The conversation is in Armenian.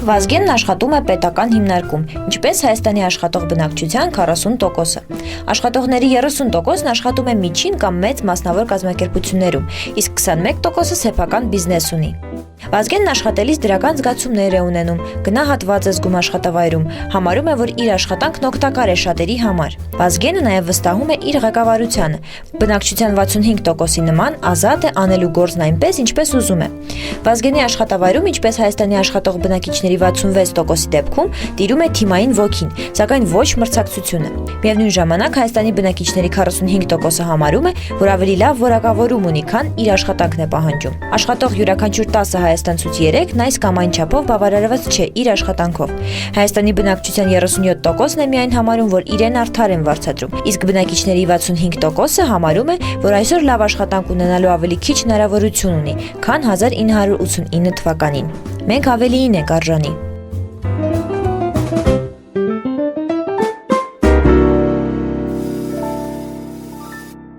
Վազգենն աշխատում է պետական հիմնարկում, ինչպես Հայաստանի աշխատող բնակչության 40%-ը։ Աշխատողների 30%-ն աշխատում է միջին կամ մեծ մասնավոր կազմակերպություններում, իսկ 21%-ը սեփական բիզնես ունի։ Վազգենն աշխատելիս դրական զգացումներ է ունենում, գնահատված է զգում աշխատավայրում, համարում է, որ իր աշխատանքն օգտակար է շատերի համար։ Վազգենը նաև վստահում է իր ղեկավարությանը։ Բնակչության 65%-ի նման ազատ է անելու գործն այնպես, ինչպես ուզում է։ Վազգենի աշխատավայրում, ինչպես Հայաստանի աշխատող բնակիչների 66%-ի դեպքում, տիրում է թիմային ոգին, սակայն ոչ մրցակցությունը։ Միևնույն ժամանակ Հայաստանի բնակիչների 45%-ը համարում է, որ ավելի լավ որակավորում ունի, քան իր աշխատանքն է պահանջում։ Աշխատող յուրաքանչյուր 10 հայաստանցուց 3-ն այս կամ այն չափով բավարարված չէ իր աշխատանքով։ Հայաստանի բնակչության 37%-ն է միայն համարում, որ իրեն արդար են վարձատրում, իսկ բնակիչների 65%-ը համարում է, որ այսօր լավ աշխատանք ունենալու ավելի քիչ հնարավորություն ունի, քան 1989 թվականին։ Մենք ավելիին ենք արժանի։